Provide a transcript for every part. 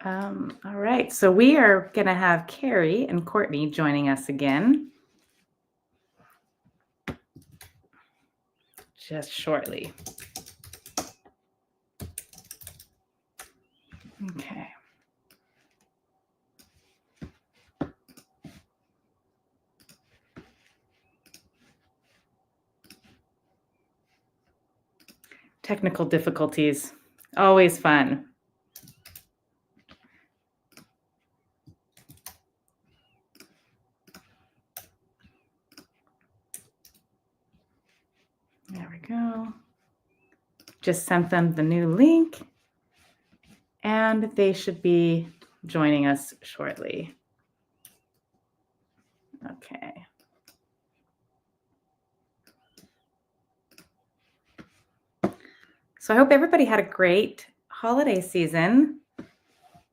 All right, so we are going to have Carrie and Courtney joining us again just shortly. Okay. Technical difficulties, always fun. There we go. Just sent them the new link, and they should be joining us shortly. Okay. So I hope everybody had a great holiday season.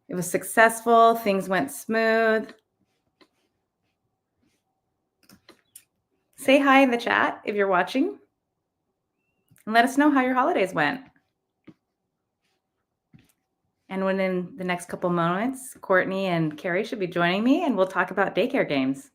It was successful. Things went smooth. Say hi in the chat if you're watching, and let us know how your holidays went. And within the next couple moments, Courtney and Carrie should be joining me, and we'll talk about Daycare Games.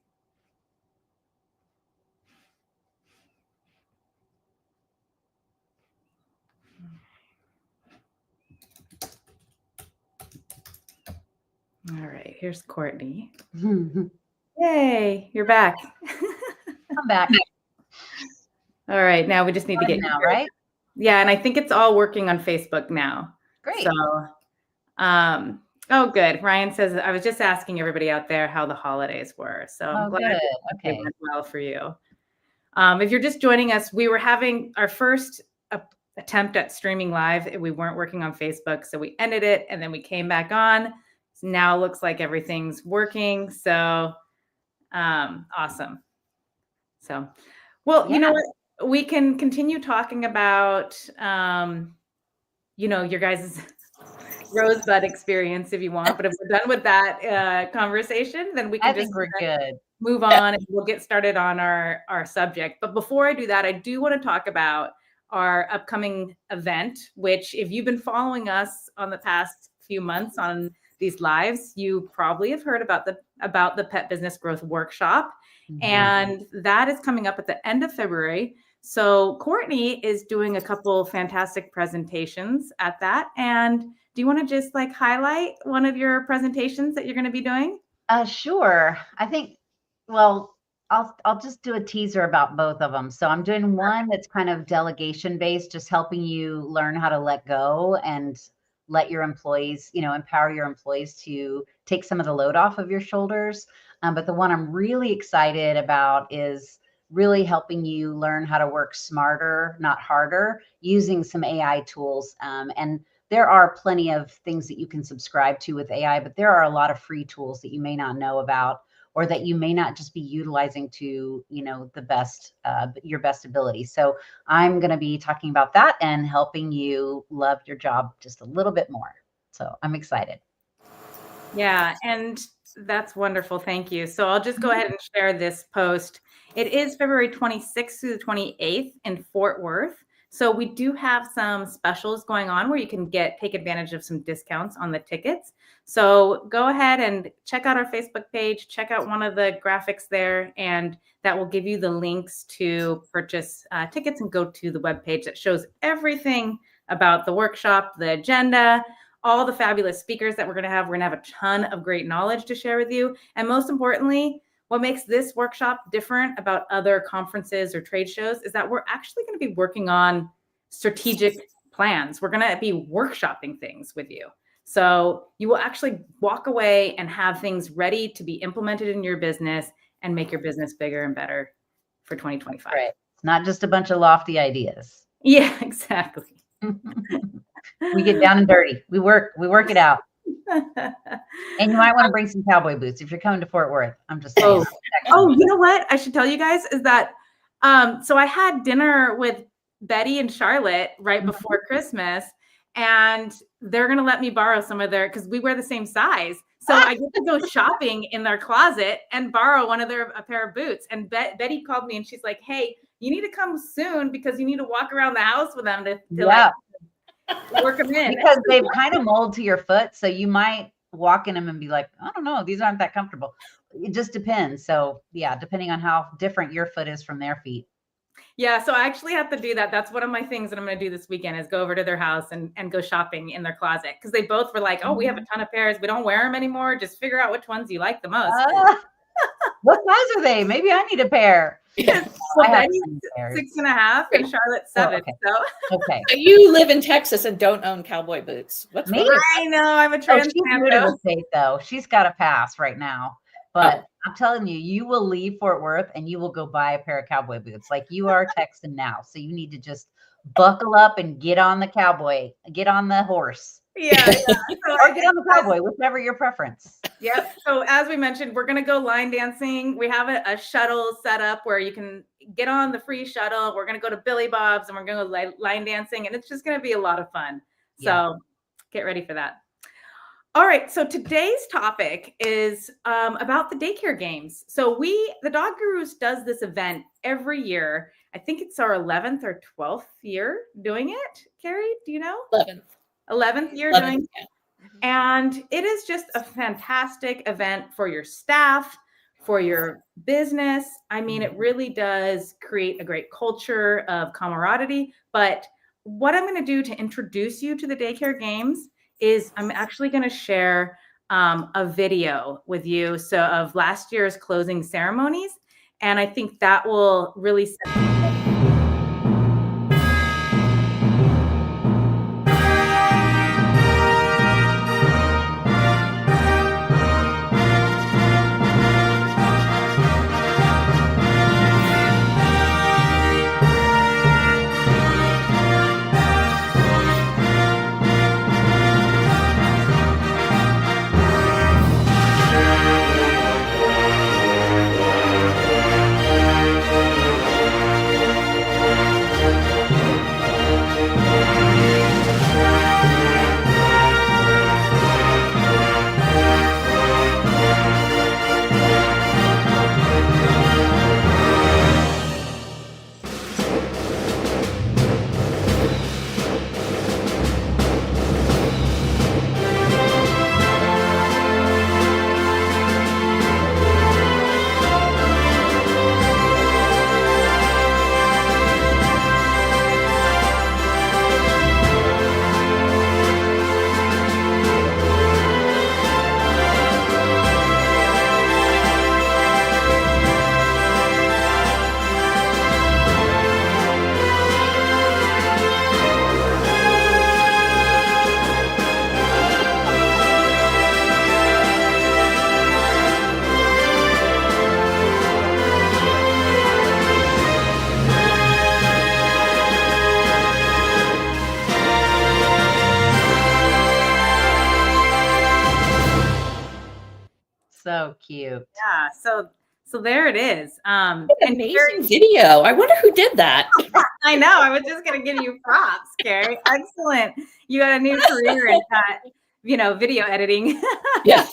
All right, here's Courtney. Yay, you're back. I'm back. All right, now we just need to get now, right? Yeah, and I think it's all working on Facebook now. Great. So, oh, good. Ryan says, I was just asking everybody out there how the holidays were. So I'm glad it went well for you. If you're just joining us, we were having our first attempt at streaming live. We weren't working on Facebook, so we ended it and then we came back on. So now it looks like everything's working. So awesome. So, well, you know what? We can continue talking about, your guys' Rosebud experience if you want. But if we're done with that conversation, then we can move on and we'll get started on our subject. But before I do that, I do want to talk about our upcoming event, which if you've been following us on the past few months on these lives, you probably have heard about the Pet Business Growth Workshop. Mm-hmm. And that is coming up at the end of February. So Courtney is doing a couple fantastic presentations at that. And do you want to just highlight one of your presentations that you're going to be doing? Sure. I think, well, I'll just do a teaser about both of them. So I'm doing one that's kind of delegation based, just helping you learn how to let go and let your employees, empower your employees to take some of the load off of your shoulders. But the one I'm really excited about is really helping you learn how to work smarter, not harder, using some AI tools. And there are plenty of things that you can subscribe to with AI, but there are a lot of free tools that you may not know about, or that you may not just be utilizing to, the best, your best ability. So I'm going to be talking about that and helping you love your job just a little bit more. So I'm excited. Yeah, and that's wonderful. Thank you. So I'll just go ahead and share this post. It is February 26th through the 28th in Fort Worth. So we do have some specials going on where you can take advantage of some discounts on the tickets. So go ahead and check out our Facebook page, check out one of the graphics there, and that will give you the links to purchase tickets and go to the webpage that shows everything about the workshop, the agenda, all the fabulous speakers that we're going to have. We're going to have a ton of great knowledge to share with you. And most importantly, what makes this workshop different about other conferences or trade shows is that we're actually going to be working on strategic plans. We're going to be workshopping things with you. So you will actually walk away and have things ready to be implemented in your business and make your business bigger and better for 2025. Right. It's not just a bunch of lofty ideas. Yeah, exactly. We get down and dirty. We work it out. And you might want to bring some cowboy boots if you're coming to Fort Worth. I'm just saying. Oh, you know what I should tell you guys is that so I had dinner with Betty and Charlotte right before Christmas, and they're going to let me borrow some of because we wear the same size. So I get to go shopping in their closet and borrow a pair of boots. And Betty called me and she's like, hey, you need to come soon because you need to walk around the house with them to work them in. Because they've kind of mold to your foot. So you might walk in them and be like, I don't know, these aren't that comfortable. It just depends. So yeah, depending on how different your foot is from their feet. Yeah, so I actually have to do that. That's one of my things that I'm going to do this weekend is go over to their house and go shopping in their closet because they both were like, "Oh, we have a ton of pairs. We don't wear them anymore. Just figure out which ones you like the most." What size are they? Maybe I need a pair. Well, I have Betty's 6.5 and Charlotte's 7. okay. So Okay. So you live in Texas and don't own cowboy boots. What's Me? wrong? I know I'm a Oh, she's transplant new to though. the state though. She's got a pass right now. But I'm telling you, you will leave Fort Worth and you will go buy a pair of cowboy boots. Like you are Texan now. So you need to just buckle up and get on the horse. Yeah. So Or get on the cowboy, whichever your preference. Yep. So as we mentioned, we're going to go line dancing. We have a shuttle set up where you can get on the free shuttle. We're going to go to Billy Bob's and we're going to go line dancing, and it's just going to be a lot of fun. So get ready for that. All right. So today's topic is about the Daycare Games. So the Dog Gurus does this event every year. I think it's our 11th or 12th year doing it. Carrie, do you know? 11th year doing it. And it is just a fantastic event for your staff, for your business. I mean, it really does create a great culture of camaraderie. But what I'm going to do to introduce you to the Daycare Games is I'm actually going to share a video with you of last year's closing ceremonies. And I think that will really set So cute. Yeah. So there it is. Amazing video. I wonder who did that. I know. I was just going to give you props, Carrie. Excellent. You got a new career in video editing. Yeah.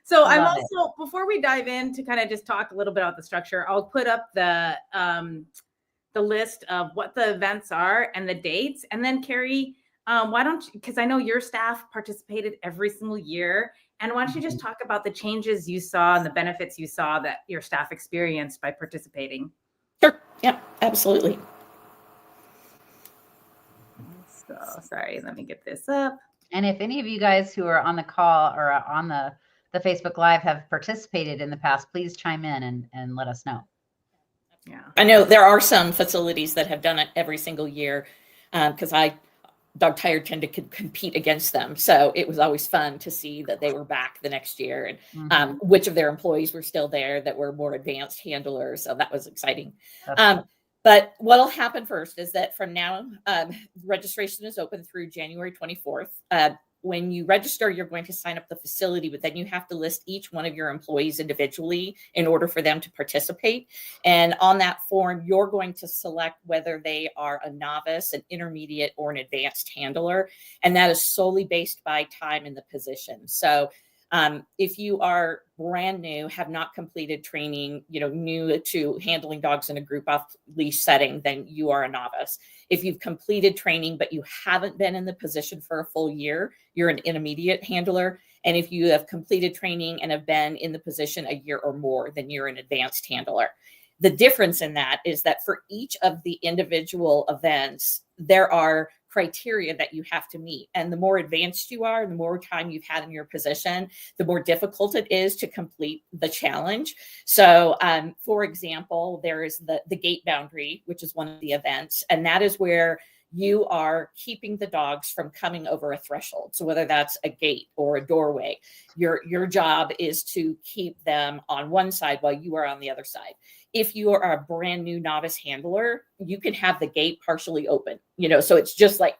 So I'm also, before we dive in to kind of just talk a little bit about the structure, I'll put up the list of what the events are and the dates. And then Carrie, why don't you, because I know your staff participated every single year. And why don't you just talk about the changes you saw and the benefits you saw that your staff experienced by participating? Sure. Yeah, absolutely. So sorry, let me get this up. And if any of you guys who are on the call or on the Facebook Live have participated in the past, please chime in and let us know. Yeah, I know there are some facilities that have done it every single year because Dog Tired tend to compete against them. So it was always fun to see that they were back the next year and which of their employees were still there that were more advanced handlers. So that was exciting. But what'll happen first is that from now, registration is open through January 24th. When you register, you're going to sign up the facility, but then you have to list each one of your employees individually in order for them to participate. And on that form, you're going to select whether they are a novice, an intermediate, or an advanced handler. And that is solely based by time in the position. So If you are brand new, have not completed training, new to handling dogs in a group off leash setting, then you are a novice. If you've completed training, but you haven't been in the position for a full year, you're an intermediate handler. And if you have completed training and have been in the position a year or more, then you're an advanced handler. The difference in that is that for each of the individual events, there are criteria that you have to meet. And the more advanced you are, the more time you've had in your position, the more difficult it is to complete the challenge. So, for example, there is the gate boundary, which is one of the events. And that is where you are keeping the dogs from coming over a threshold. So whether that's a gate or a doorway, your job is to keep them on one side while you are on the other side. If you are a brand new novice handler, you can have the gate partially open, so it's just like,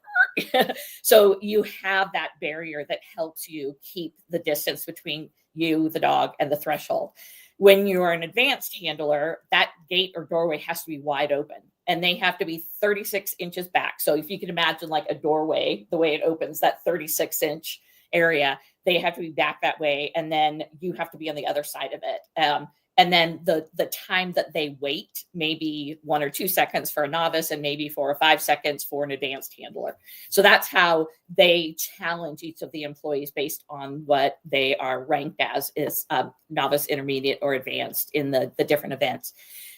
so you have that barrier that helps you keep the distance between you, the dog, and the threshold. When you're an advanced handler, that gate or doorway has to be wide open and they have to be 36 inches back. So if you can imagine like a doorway, the way it opens, that 36-inch area, they have to be back that way. And then you have to be on the other side of it. And then the time that they wait, maybe 1 or 2 seconds for a novice and maybe 4 or 5 seconds for an advanced handler. So that's how they challenge each of the employees based on what they are ranked as is novice, intermediate, or advanced in the different events.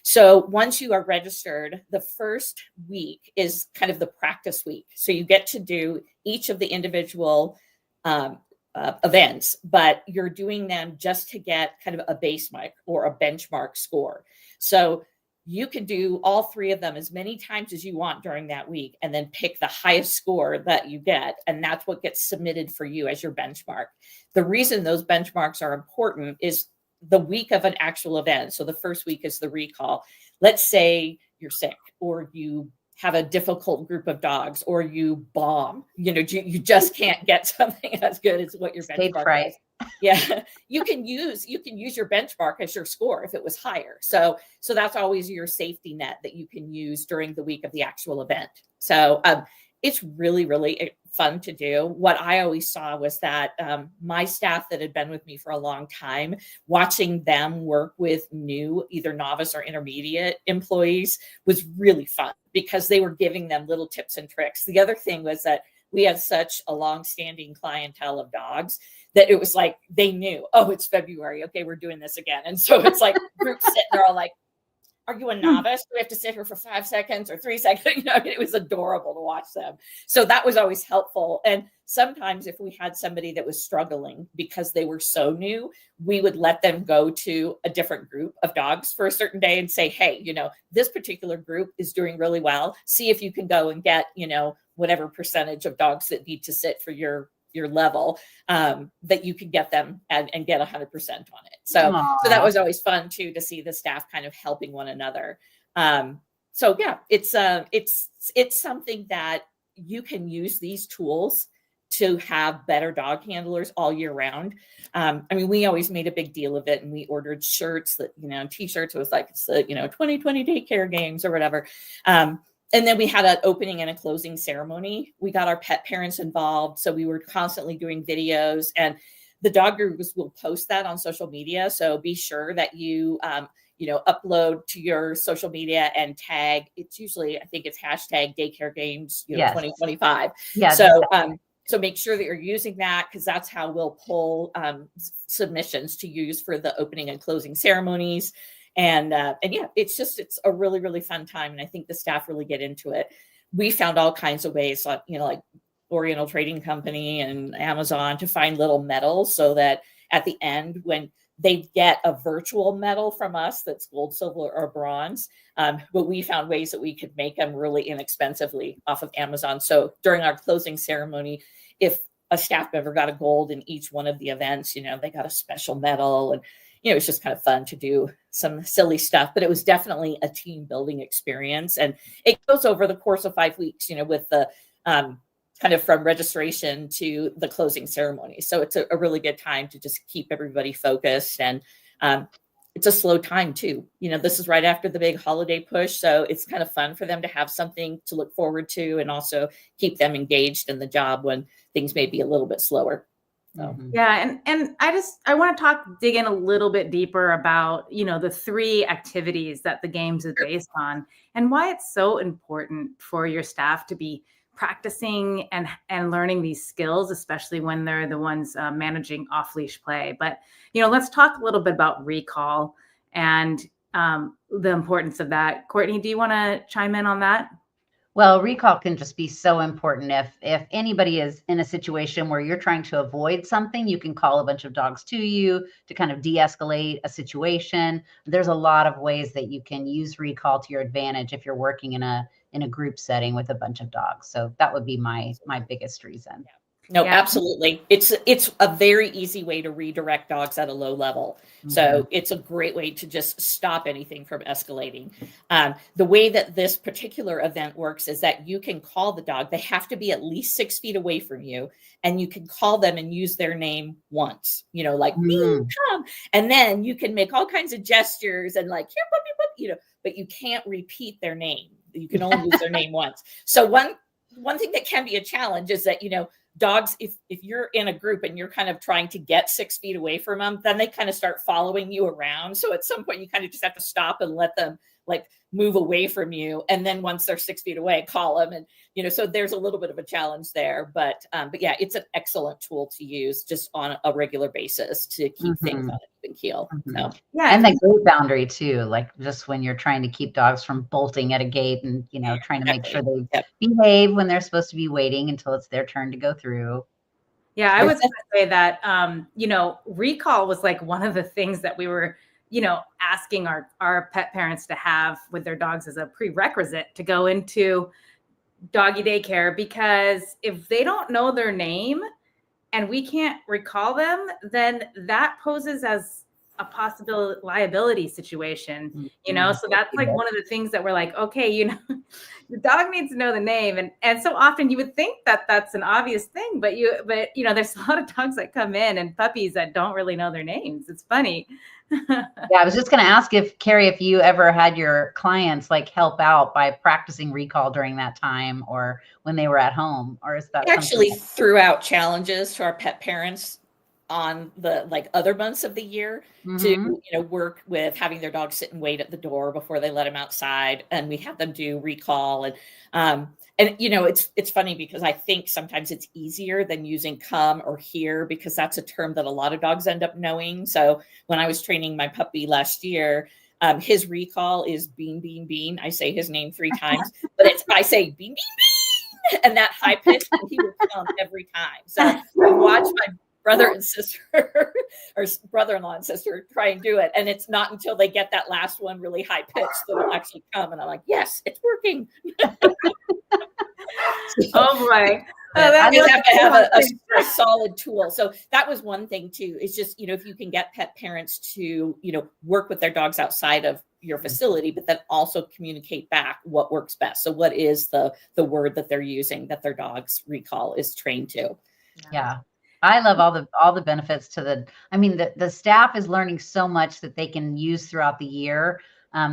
So once you are registered, the first week is kind of the practice week. So you get to do each of the individual events, but you're doing them just to get kind of a base mark or a benchmark score. So you can do all 3 of them as many times as you want during that week and then pick the highest score that you get. And that's what gets submitted for you as your benchmark. The reason those benchmarks are important is the week of an actual event. So the first week is the recall. Let's say you're sick or you have a difficult group of dogs or you bomb, you just can't get something as good as what your benchmark is. Yeah. You can use your benchmark as your score if it was higher. So that's always your safety net that you can use during the week of the actual event. So it's really, really fun to do. What I always saw was that my staff that had been with me for a long time, watching them work with new, either novice or intermediate employees was really fun because they were giving them little tips and tricks. The other thing was that we had such a long-standing clientele of dogs that it was like they knew, oh, it's February. Okay, we're doing this again. And so it's like groups sitting there all like, are you a novice? Do we have to sit here for 5 seconds or 3 seconds? It was adorable to watch them. So that was always helpful. And sometimes if we had somebody that was struggling because they were so new, we would let them go to a different group of dogs for a certain day and say, hey, this particular group is doing really well. See if you can go and get, whatever percentage of dogs that need to sit for your level, that you can get them and get 100% on it. So that was always fun too, to see the staff kind of helping one another. So yeah, it's something that you can use these tools to have better dog handlers all year round. We always made a big deal of it and we ordered shirts that, t-shirts. It was like, it's the, 2020 Daycare Games or whatever. And then we had an opening and a closing ceremony. We got our pet parents involved. So we were constantly doing videos and the dog gurus will post that on social media. So be sure that you, upload to your social media and tag. It's usually, I think it's hashtag Daycare Games, Yes. 2025. Yeah. So make sure that you're using that because that's how we'll pull submissions to use for the opening and closing ceremonies. And yeah, it's a really, really fun time. And I think the staff really get into it. We found all kinds of ways, like Oriental Trading Company and Amazon to find little medals so that at the end, when they get a virtual medal from us that's gold, silver, or bronze, but we found ways that we could make them really inexpensively off of Amazon. So during our closing ceremony, if a staff member got a gold in each one of the events, they got a special medal. And it's just kind of fun to do some silly stuff, but it was definitely a team building experience. And it goes over the course of 5 weeks, with the kind of from registration to the closing ceremony. So it's a really good time to just keep everybody focused. And it's a slow time too. This is right after the big holiday push. So it's kind of fun for them to have something to look forward to and also keep them engaged in the job when things may be a little bit slower. So. Yeah, and I want to dig in a little bit deeper about, the 3 activities that the games is based on and why it's so important for your staff to be practicing and learning these skills, especially when they're the ones managing off-leash play. But, let's talk a little bit about recall and the importance of that. Courtney, do you want to chime in on that? Well, recall can just be so important. If anybody is in a situation where you're trying to avoid something, you can call a bunch of dogs to you to kind of de-escalate a situation. There's a lot of ways that you can use recall to your advantage if you're working in a group setting with a bunch of dogs. So that would be my biggest reason. No, Yeah. absolutely. It's a very easy way to redirect dogs at a low level. So it's a great way to just stop anything from escalating. The way that this particular event works is that you can call the dog. They have to be at least 6 feet away from you, and you can call them and use their name once, like me, come. And then you can make all kinds of gestures and like, here, puppy, but you can't repeat their name. You can only use their name once. So one thing that can be a challenge is that, dogs, if you're in a group and you're kind of trying to get 6 feet away from them, then they kind of start following you around. So at some point you kind of just have to stop and let them like move away from you. And then once they're 6 feet away, call them. And, so there's a little bit of a challenge there, but yeah, it's an excellent tool to use just on a regular basis to keep things on an even keel. So. Yeah. And the gate boundary too, like just when you're trying to keep dogs from bolting at a gate and, trying to make sure they behave when they're supposed to be waiting until it's their turn to go through. Yeah, I was going to say that, recall was like one of the things that we were, asking our pet parents to have with their dogs as a prerequisite to go into doggy daycare, because if they don't know their name and we can't recall them, then that poses as a possible liability situation, so that's like one of the things that we're like, okay, the dog needs to know the name. And so often you would think that that's an obvious thing, but there's a lot of dogs that come in and puppies that don't really know their names. It's funny. Yeah, I was just going to ask Carrie, if you ever had your clients like help out by practicing recall during that time or when they were at home, or is that actually threw out challenges to our pet parents on the like other months of the year to work with having their dog sit and wait at the door before they let them outside, and we have them do recall and it's funny because I think sometimes it's easier than using come or here, because that's a term that a lot of dogs end up knowing. So when I was training my puppy last year, his recall is bean, bean, bean. I say his name 3 times, but I say bean, bean, bean, and that high pitch, and he will come every time. So I watch my brother and sister or brother-in-law and sister try and do it. And it's not until they get that last one really high pitched that it'll actually come. And I'm like, yes, it's working. Oh boy. You have to have a solid tool. So that was one thing too, is just, if you can get pet parents to, work with their dogs outside of your facility, but then also communicate back what works best. So what is the word that they're using that their dog's recall is trained to? Yeah. I love all the benefits to the staff is learning so much that they can use throughout the year.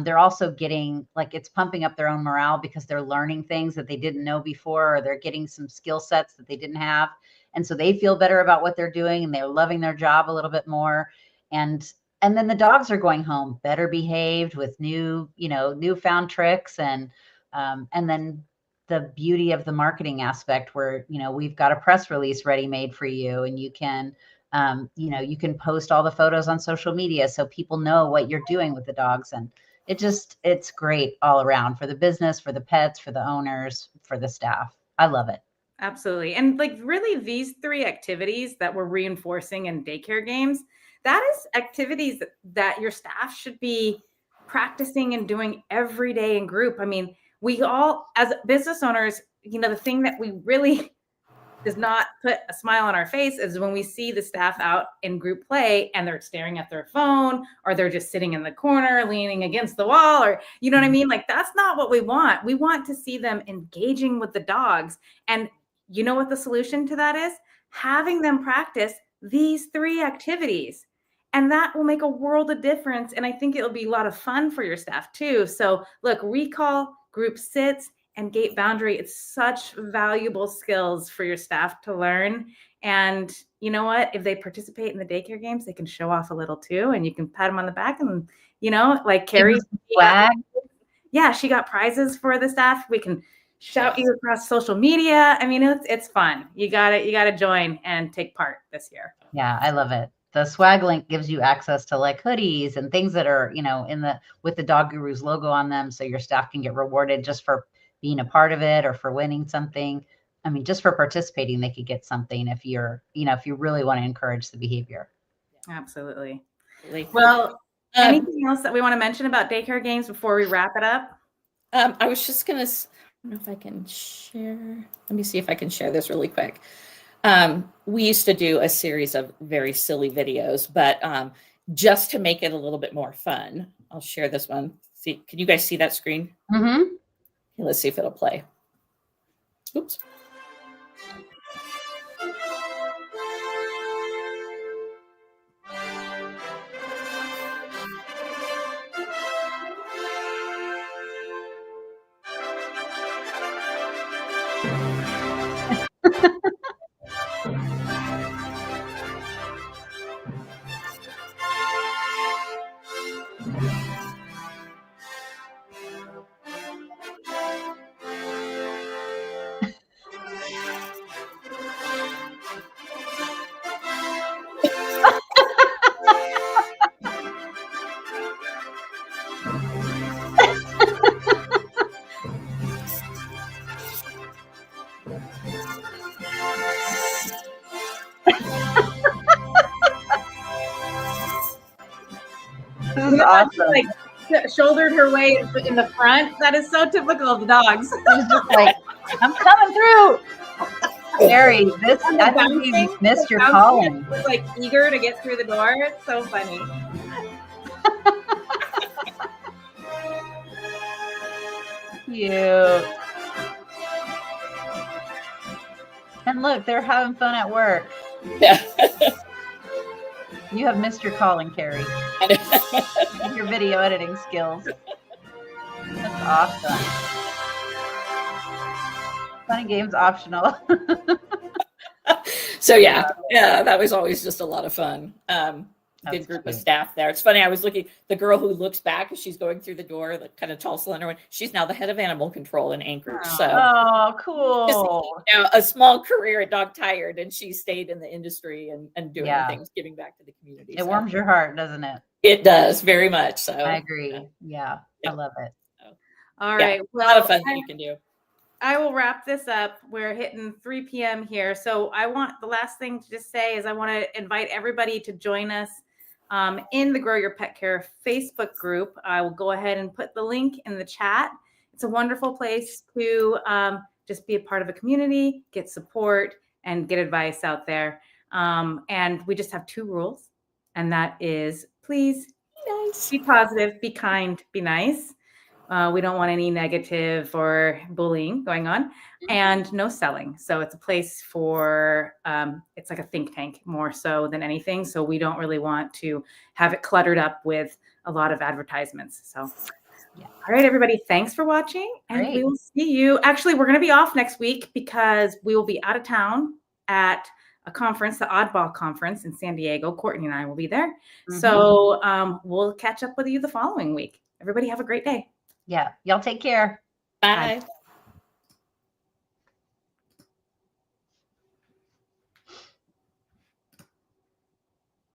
They're also getting it's pumping up their own morale because they're learning things that they didn't know before, or they're getting some skill sets that they didn't have. And so they feel better about what they're doing and they're loving their job a little bit more. And then the dogs are going home better behaved with newfound tricks. And then the beauty of the marketing aspect where, we've got a press release ready made for you, and you can, you can post all the photos on social media so people know what you're doing with the dogs. And it's great all around for the business, for the pets, for the owners, for the staff. I love it. Absolutely. And really these 3 activities that we're reinforcing in Daycare Games, that is activities that your staff should be practicing and doing every day in group. I mean, we all, as business owners, the thing that we really does not put a smile on our face is when we see the staff out in group play and they're staring at their phone, or they're just sitting in the corner, leaning against the wall, or you know what I mean? That's not what we want. We want to see them engaging with the dogs. And you know what the solution to that is? Having them practice these 3 activities. And that will make a world of difference. And I think it'll be a lot of fun for your staff too. So look, recall, group sits, and gate boundary, it's such valuable skills for your staff to learn. And you know what? If they participate in the daycare games, they can show off a little too, and you can pat them on the back. And like Carrie, swag. She got prizes for the staff. We can shout you across social media. I mean, it's fun. You gotta join and take part this year. Yeah, I love it. The swag link gives you access to like hoodies and things that are, with the Dog Gurus logo on them. So your staff can get rewarded just for being a part of it or for winning something. I mean, just for participating, they could get something if if you really want to encourage the behavior. Absolutely. Well, anything else that we want to mention about Daycare Games before we wrap it up? I was just going to, I don't know if I can share. Let me see if I can share this really quick. We used to do a series of very silly videos, but just to make it a little bit more fun, I'll share this one. See, can you guys see that screen? Mm-hmm. Okay, let's see if it'll play. Oops. This is awesome. Like shouldered her way in the front. That is so typical of the dogs. She's just like, I'm coming through. Carrie, I think you missed your calling. Was like eager to get through the door. It's so funny. Cute. And look, they're having fun at work. Yeah. You have missed your calling, Carrie. Your video editing skills. That's awesome. Fun and games optional. So yeah, that was always just a lot of fun. Good group of staff there. It's funny. I was looking, the girl who looks back as she's going through the door, the kind of tall, slender one, she's now the head of animal control in Anchorage. So, cool. Just, a small career at Dog Tired, and she stayed in the industry and doing things, giving back to the community. It warms your heart, doesn't it? It does very much. So I agree. Yeah. I love it. So, all right. Well, a lot of fun that you can do. I will wrap this up. We're hitting 3 p.m. here. So I want the last thing to just say is I want to invite everybody to join us in the Grow Your Pet Care Facebook group. I will go ahead and put the link in the chat. It's a wonderful place to just be a part of a community, get support, and get advice out there. And we just have 2 rules, and that is please be positive, be kind, be nice. We don't want any negative or bullying going on, and no selling. So it's a place for, it's like a think tank more so than anything. So we don't really want to have it cluttered up with a lot of advertisements. So, all right, everybody, thanks for watching. And we will see you. Actually, we're going to be off next week because we will be out of town at a conference, the Oddball Conference in San Diego. Courtney and I will be there. Mm-hmm. So we'll catch up with you the following week. Everybody have a great day. Yeah. Y'all take care. Bye. Bye.